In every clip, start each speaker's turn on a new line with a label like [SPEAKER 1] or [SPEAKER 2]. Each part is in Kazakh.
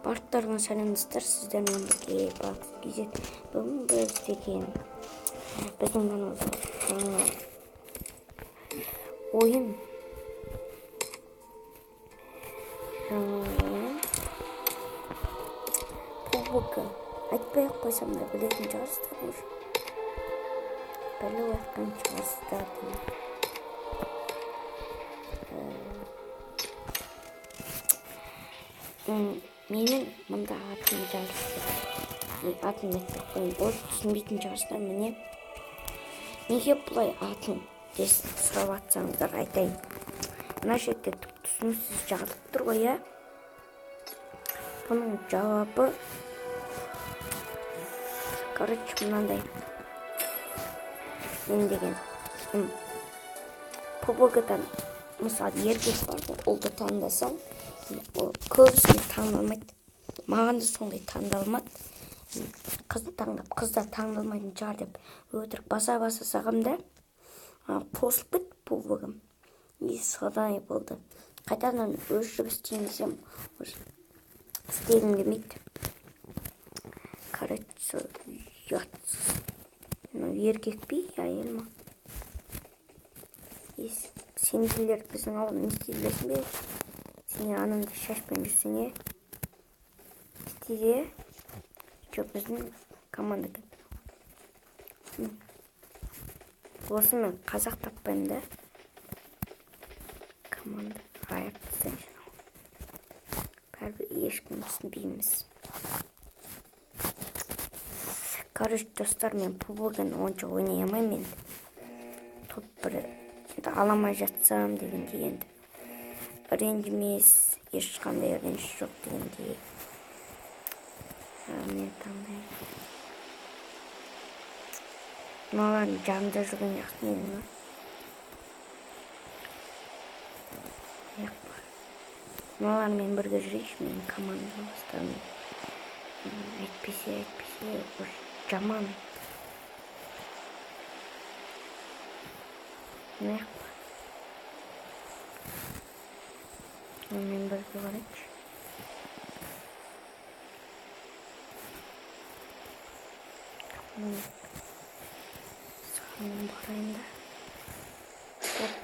[SPEAKER 1] Барлықтарыңа сәлем достар, сіздермен бірге Бакс Гизет. Бүгін біз деген біздің жаңа ойын кубогы айтпай-ақ қойсам да білетін шығарсыздар уже. Біліп жатқан шығарсыздар. Менің мұнда атым жазылды. Атым айтпай қойын. Ол түсінбейтін шығарсыздар. Міне неге бұлай атың десін сұрап атсаңыздар айтайын. Мына жерде түсініксіз жазылып тұр ғой, иә? Бұның жауабы мынандай. Мен деген пубгыдан мысалы еркек бар ғой, ұлды таңдасаң, көбісіне таңдалмайды. Маған да сондай таңдалмады. Қызды таңдап, қыздар таңдалмайтын шығар деп өтірік баса сағамда қосылып кетті пубгым. Содан болды. Қайтадан өшіріп істейін десем, істегім келмейді. Короче, ұятсыз. Еркек пе, әйел ма? Сенділер біздің ауыл не істей білесің бе? Сене анымды шашпен жүрсең, істейде жоқ біздің команда кеп. Осы мен қазақ таппаймын да. Команда аяқ бізден жинау. Бәрі ешкім түсінбейміз. Короче, достар, мен пубгыны онша ойнай алмаймын. Топ бір аламай жатсам дегенде енді. Ренжімес, ешқандай ренж жоқ дегенде. Мен таңдаймын. Мыналардың жанында жүрген жақсы менің. Мыналармен бірге жүрейші, менің командам бастарым. Әйтпесе, жаман. Ne? Мен бірге барайықшы. Саған барайын да. Оп.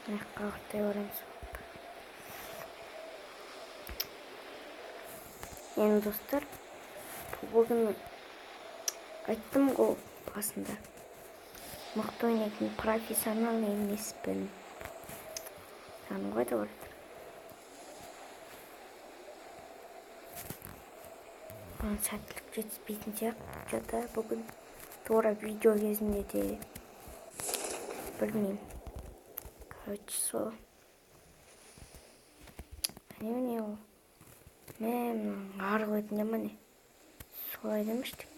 [SPEAKER 1] Аяққа қартай барамыз. Енді достар, пубгыны айттым ғой басында. Мықты ойнайтын профессионал емеспін. Жаным қайда барады? Маған сәттілік жетіспейтін сияқты бүгін тура видео кезінде де білмеймін. Короче, сол. Не ол? Мен арғы өтінде міне. Солай демештік.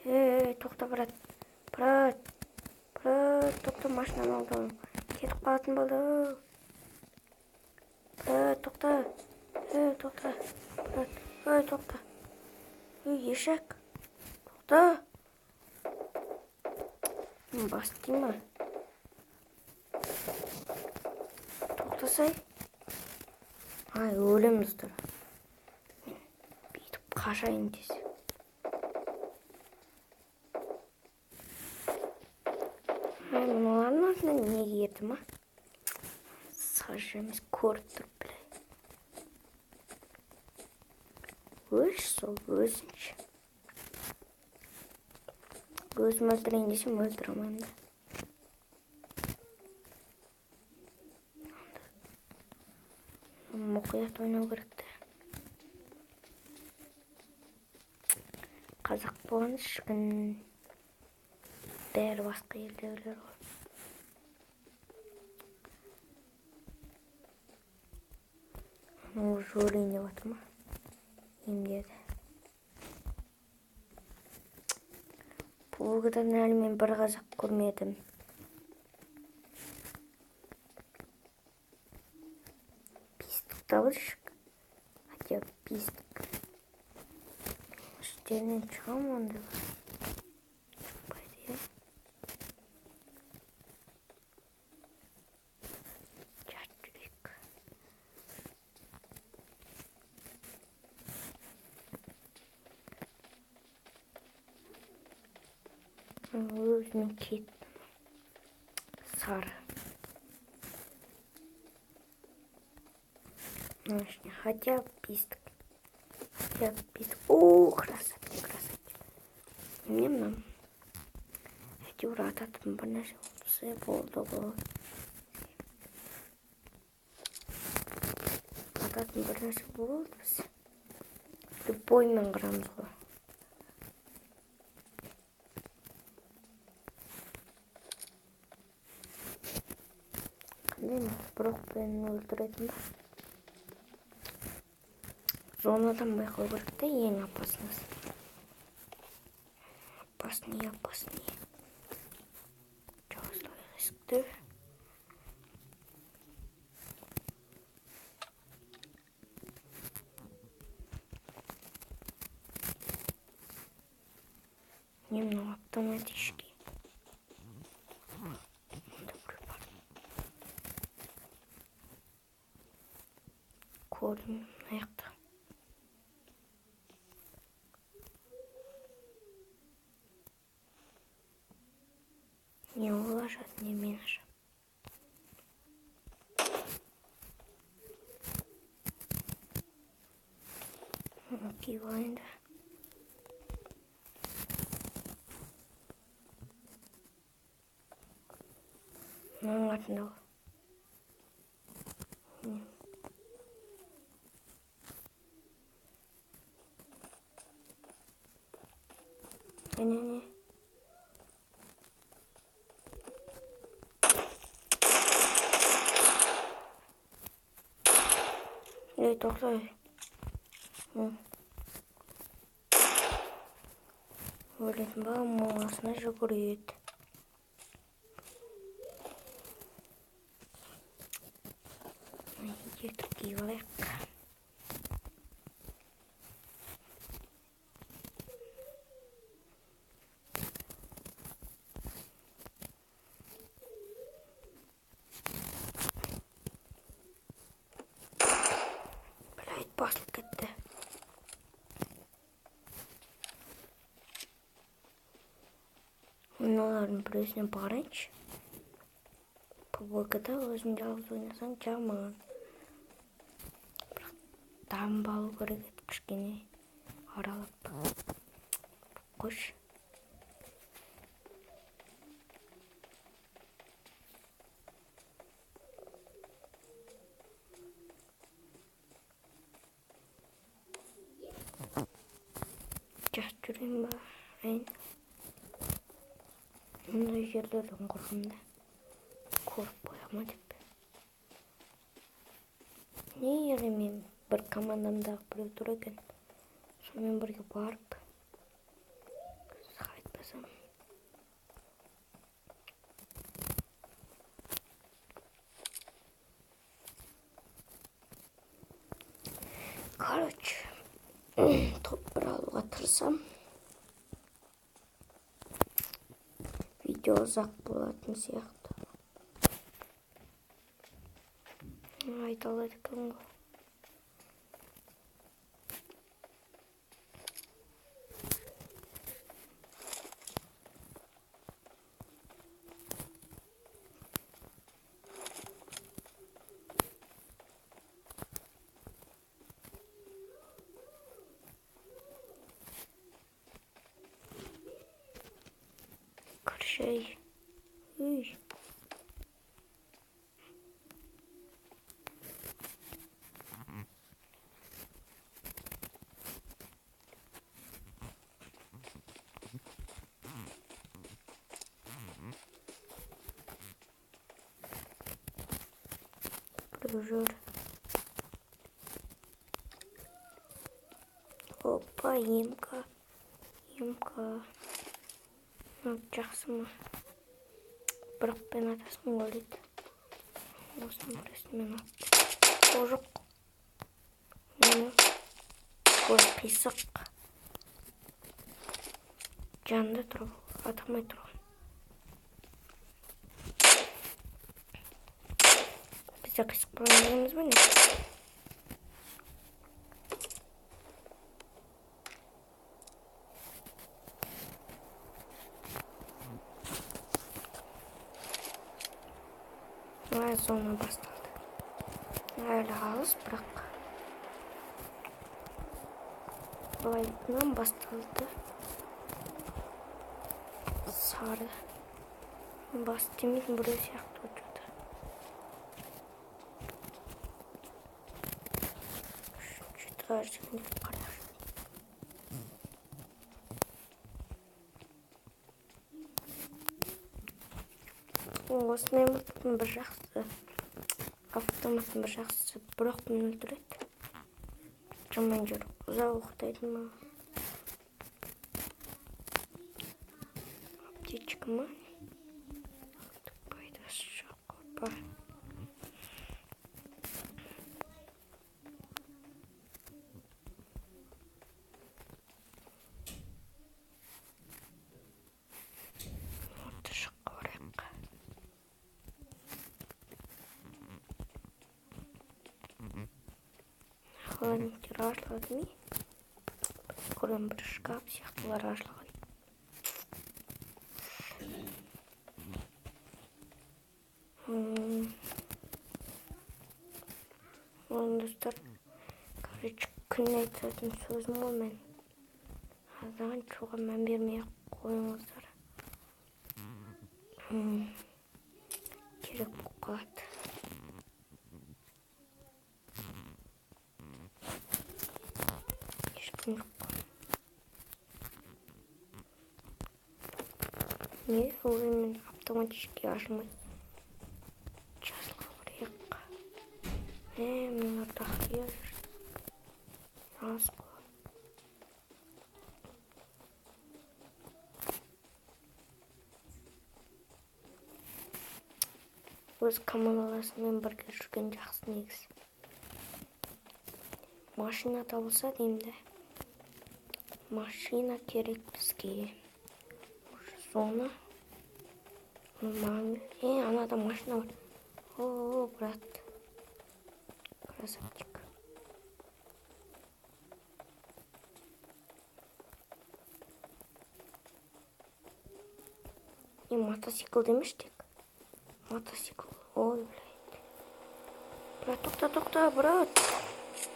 [SPEAKER 1] Тоқта, брат. Брат, тоқта, машинаны алдым. Кетіп қалатын болды. Брат, тоқта. Тоқта. Брат, тоқта. Ешек. Тоқта. Басты ма? Тоқтасай. Ай, өлем достар. Бүйтіп қашайын десе. Мыналардың артынан неге ерді ма? Сажымыз көріп тұр, білай. Сол өзінше. Өзім өлтірейін десем өлтіре алмаймын да. Мұқият ойнау керекті. Қазақ болған шықын бәрі басқа елдегілер ғой. Уже өлейін деп атыр ма? Емдеді. Пубгыдан әлі мен бір қазақ көрмедім. Пистік табылшық. Хотя пистік. Іштерінен шығам онда бар. Шықпайды, е? Өзінің кет сары. Хотя писток. О, красавчик. Немножко. Әйтеуір ататын бір нәрсе болды ғой. Ататын бір нәрсе болды біз. Любоймен қырамыз ғой. Қандай брокпен өлтіретін ба? Зонадан байқау керек те, ең опасныйсы. Опаснее. Жауыздай есікті. Немного автоматически. Көрдім аяқта. Не улажат, не меньше. Кивайда. Ладно. Не. Ей, тоқтай. Өлетін ба, моласына жүгіреді. Ертіп киіп алайық. Блайд, басылып кетті. Мыналардың біреусіне барайыншы. PUBG'да өзің жалғыз ойнасаң жаман. Дамбалу керек еді кішкене аралап. Қош. Жас жүрейін ба? Мұндай жерлерден қорқамда. Көріп қояма деп. Не егер мен бір командамдағы біреу тұр екен. Сонымен бірге барып айтпасам. Короче, топ бір алуға тырысам. Видео ұзақ болатын сияқты. Айта алады екен ғой. Кіршей. Үй. Жүр. Опа, емка. Жақсы ма? Бірақпен атасын өледі. Осының бірісімен атты. О, жоқ. Ой, писық. Жанында тұрып, атамай тұрған. Бізде қисық болғанымыз ба не? Sonra басталды. Әлі алыс, бірақ былайынан басталды. Сары бас демейтін біреу сияқты өтеді. Үшінші этажын қарашы. Осының бір жақсы, автоматтың бір жақсы, бірақ мені өлтіреді. Жаман жер, ұзақ ұйықтайды ма? Аптечка ма? Пайдасы жоқ па? Холодильниктер ашылады ме? Көрем бір шкаф сияқтылар ашылған. Достар, короче, күн айтатын сөзім ғой мен. Аздан çoğ'a мән бермей қойыңыздар. Керек болып қалады. Ешкім жоқ. Не? Өзімен автоматически ашылмайды. Жазылға көрейік. Мен ортақ ер. Аз қой. Өз командаласымен бірге жүрген жақсы негіз. Машина табылса деймді. Машина керек бізге. Зона. Анада машина бар. О, брат. Красавчик. Мотоцикл демештік. Мотоцикл. Ой, блядь. Брат, тоқта, брат.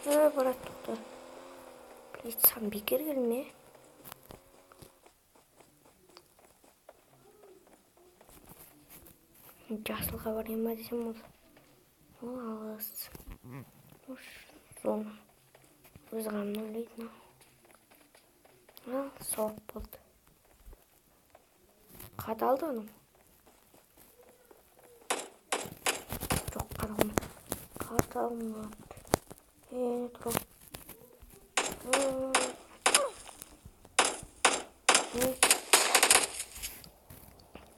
[SPEAKER 1] Брат, тоқта. Блядь, сам бекер келме. Жасылға барайын ба десем ол. Ол алыс. Зона. Өз қамын ойлайды. Ал, соғып болды. Қадалды оның. Жоқ, қадалмады. Қадалмады. Тұрып.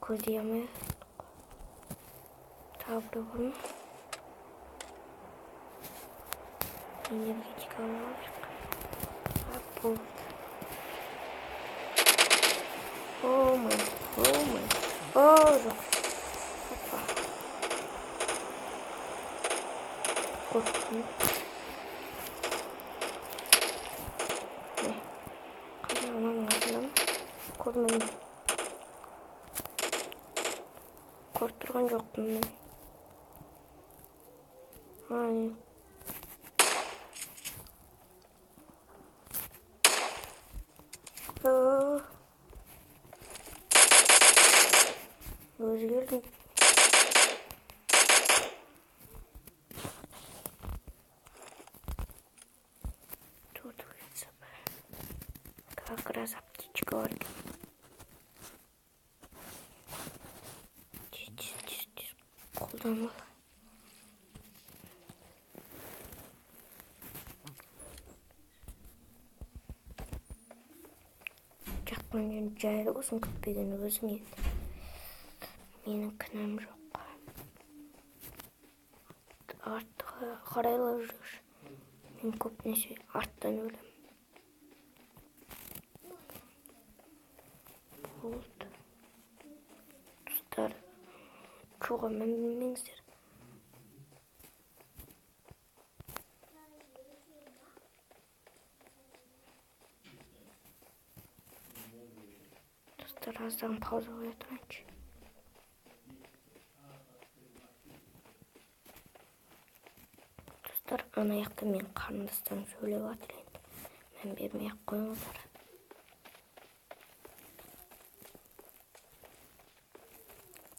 [SPEAKER 1] Көздеме. Табды бұны. Энергетика алып. Болды. Ой. Жоқ. Опа. Korktum. Ne? Kazanamam lazım. Korkmayın. Korkturgan жоқпын мен. Ай. Өзгердім. Тут улица. Как раз аптечка бар. Қолданыл. Жақпан жайлы болсын, күтпеген өзің еді. Менің кінәм жоқ. Артқа қарайлап жүрші. Мен көпнесе арттан өлем. Болды. Достар, çoğ'a мән бермеңіздер. Достар, аздан пауза қоя тұрайыншы. Достар, ана жақта мен қарындастарым сөйлеп жатыр енді. Мен бермей ақ қойыңыздар.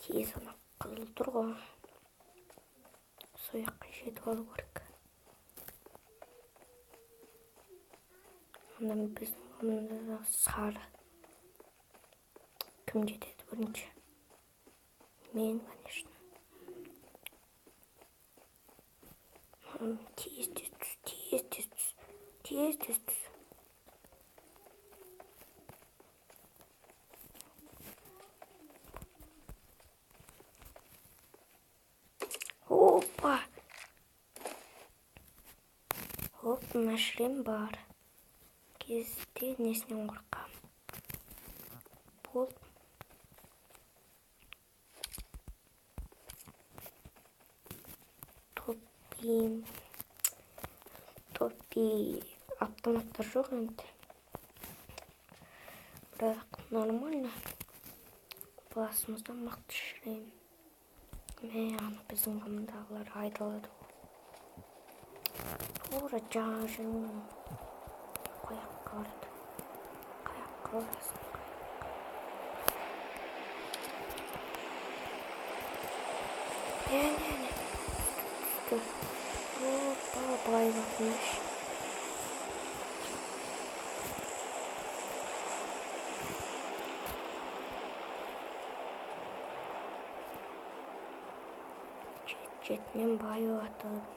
[SPEAKER 1] Тез ана қызыл тұр ғой. Сол жаққа жетіп алу керек. Анда біздің командада сары. Кім жетеді бірінші? Мен, конечно. Тез түс. Опа! Оп, мына шлем бар. Кезде несінен қорқам. Бол. Топи автоматтар жоқ енді. Бірақ нормально. Басымыздан мықты шлем. Аны біздің командалар айдалады. Тура жаңа қояққа барды. Қояққа барасың. Әне. Опа, былай батыныш. Жетмен байы атылып.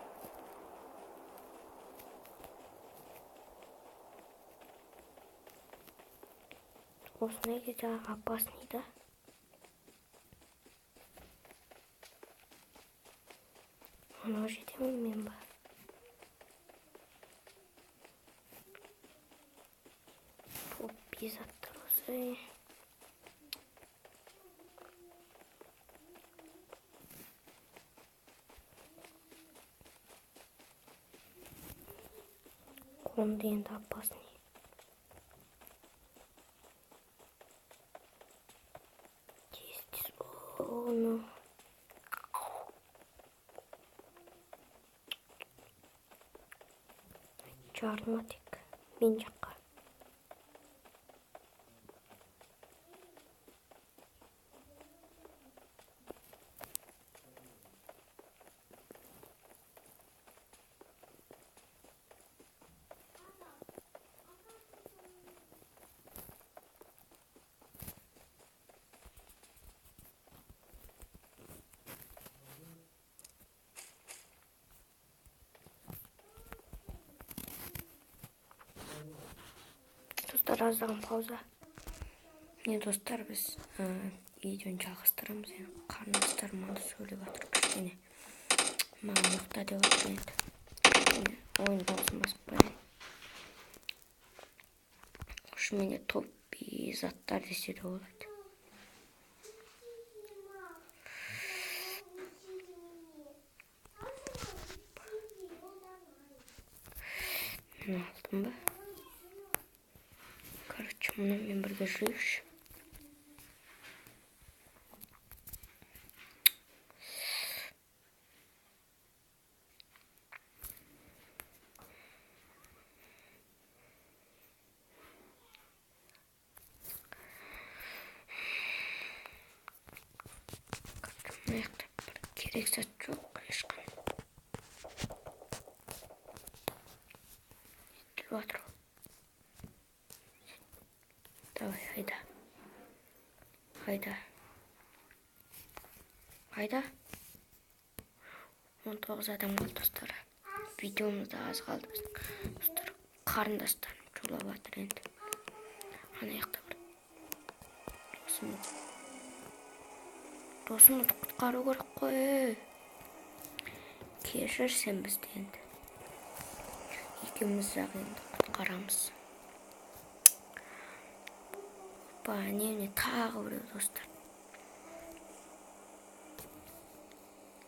[SPEAKER 1] Осындай кезде опасный да. Ана жетемін мен ба. Топ безаттыр осы. Қолымда енді опасный. Тез. Оны. Жарма тек. Мен жаққа. Достар, аздаған пауза. Не, достар, біз видеоны жалғастырамыз. Қарындастар маңды сөйлеп жатыр кішкене. Маған ұйықта деп жатыр енді. Ойын дауысын басып қояйын. Ұшы менде топи заттар десе де болады. Мен алдым ба? Короче, мұнымен бірге жүрейікші. Аяқта бір керек зат жоқ, ешқандай. Естіліп жатыр ғой. Давай, айда. 19 адам қалды, достар. Видеомызда аз қалды біздің. Достар, қарындастарым жолап жатыр енді. Ана жақта бір досымызды құтқару керек қой. Кешірсен бізді енді. Екеуміз ақ енді құтқарамыз. Не тағы біреу, достар.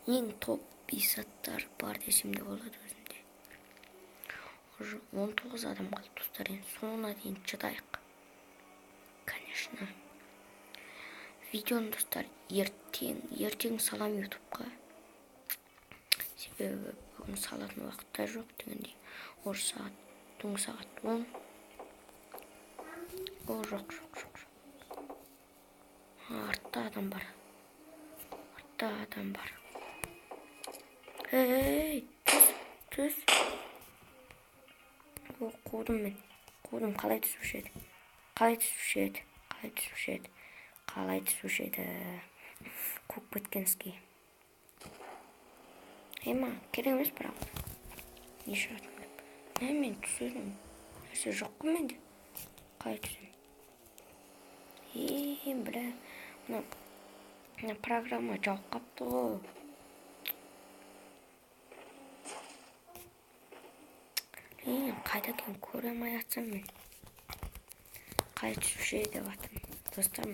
[SPEAKER 1] Ең топ бейсаттар бар десем де болады өзімде. 19 адам қалды, достар. Енді соңына дейін шыдайық. Конечно. Видеоны, достар, ертең салам ютубқа. Себебі оны салатын уақытта жоқ дегендей. Орыс сағат, түнгі сағат 10. О, жоқ. Артта адам бар. Ей, түс. О, қудым мен. Қалай түсуші еді. Көк кеткенский. Ема, керек емес бірақ. Не шығатын деп. Мен түсірім. Нәрсе жоқ қой менде. Қалай түсірім? Бля. Мына программа жауып қапты ғой. Қайда екен көре алмай жатсам мен. Қалай түсуші деп жатырмын. Достар,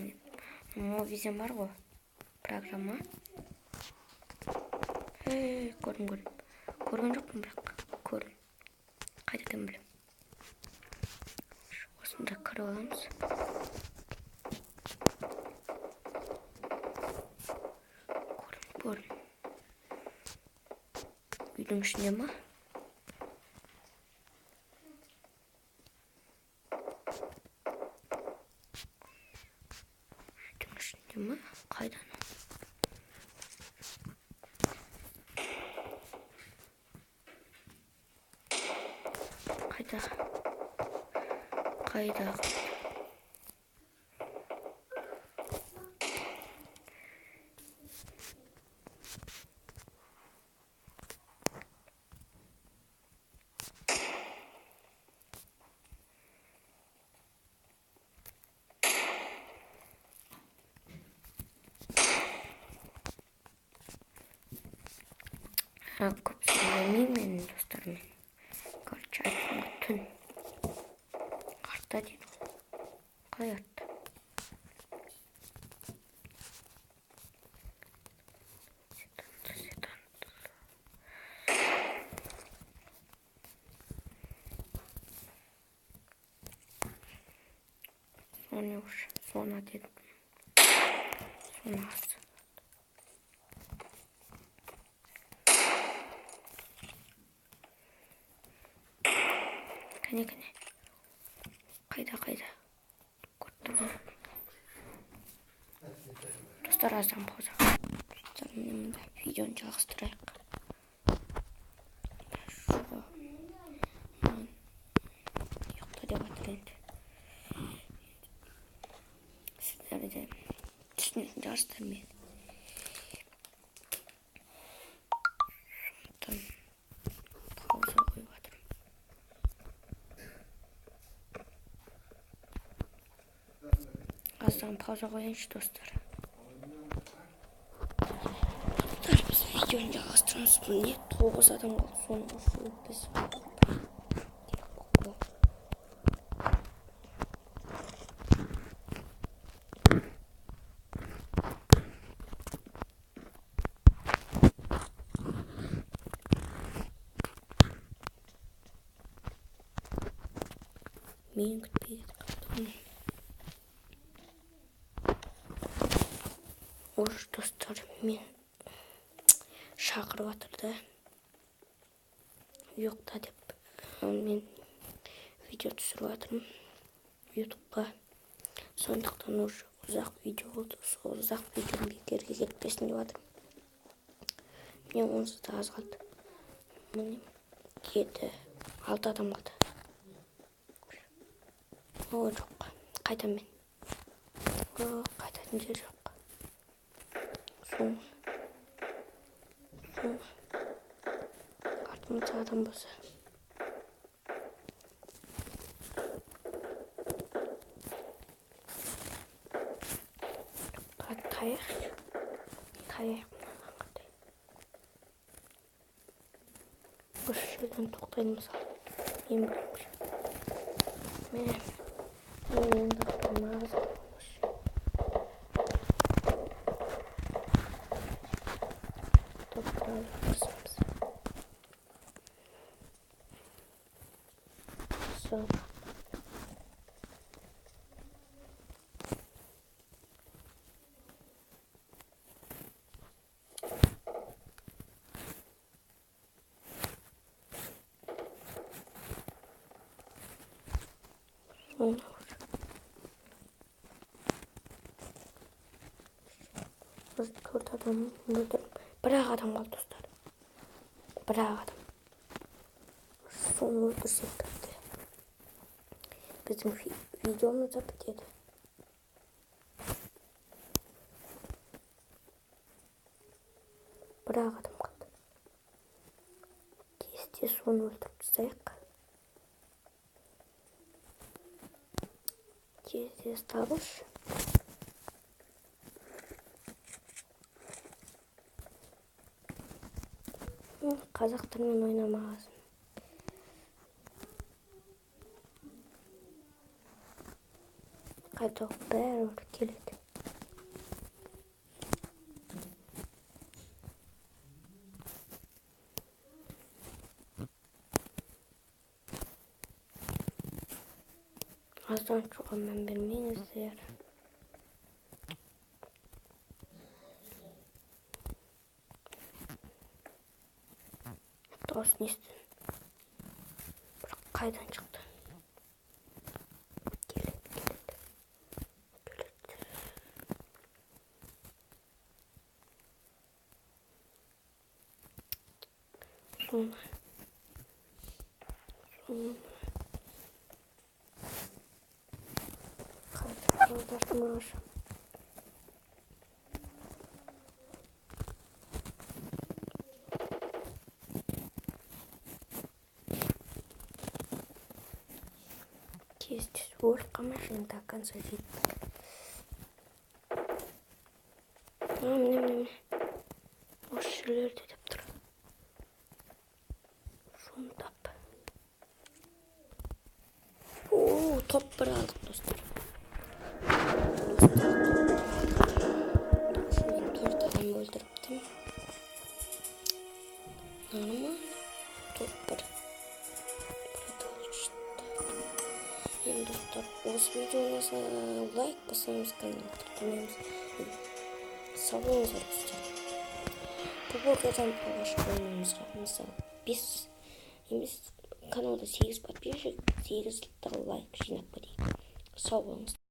[SPEAKER 1] Movizen бар ғой. Программа. Көрдім. Көрген жоқпын бірақ. Көрдім. Қайда екен білем. Осында кіріп аламыз. Көрдім. Үйдің ішінде ма? Қайдан? Көп сөйлемеймін достармен. Короче, айтқанға түн. Артта дейді. Қалай артта? Сона дедім. Сона асы. Кәне. Қайда? Достар, аздан пауза. Достар, мен видеоны жалғастырайық. Жоқта деп жатыр енді. Сіздерде түсінетін жарыстар мен. Пауза қойып жатырмын. Аздан пауза қойыншы достар. Біз видеоны жалғастырамыз. Міне 9 адам қалды. Соның үшеуі біз. Мен күтпейді қалдым. Орыс достар мен шақырып жатырды. Ұйықта деп. Мен видео түсіріп жатырмын ютубқа. Сондықтан ұзақ видео болды. Сол ұзақ видеоны бекерге кетпесін деп жатырмын. Мен онсыз да аз қалды. Міне 7-6 адам қалды. О, жоқ. Қайтам мен. Қайтатын жер жоқ. Артымызда адам болса. Таяқ. Осы жерден тоқтайды мысалы. Мен білемін. Мен мағыз болмаш. Топтыралып қысымыз. Сол. Төрт адам öldürüp bir-ақ адам қалды достар. Bir-ақ адам. Соны өлтірсек бітті. Біздің видеомыз да бітеді. Bir-ақ адам қалды. Тез соны өлтіріп тастайық. Тез табыш. Қазақ тілімен ойнамағасын. Қайта бәрі келеді. Аздан çoğa мән бермеңіздер. Дос не істін? Бірақ қайдан шықты? Келеді. Соны. Қайдан ашу. Тез өліп машина до конца жеттік. Міне. Осы жерлерде деп тұр. Соны тап. Топ бір алдық достар. Шымен төрт адам өлтіріптім. Нормально. Топ бір. Енді достар, осы видеоңызға лайк басамыз, каналды тіркемеміз. Сау болыңыздар достар. Бұл блогердан алғашқы ойынымызға мысалы 5 емес каналда 8 подписчик, 8 лайк жинап кетейік. Сау болыңыздар.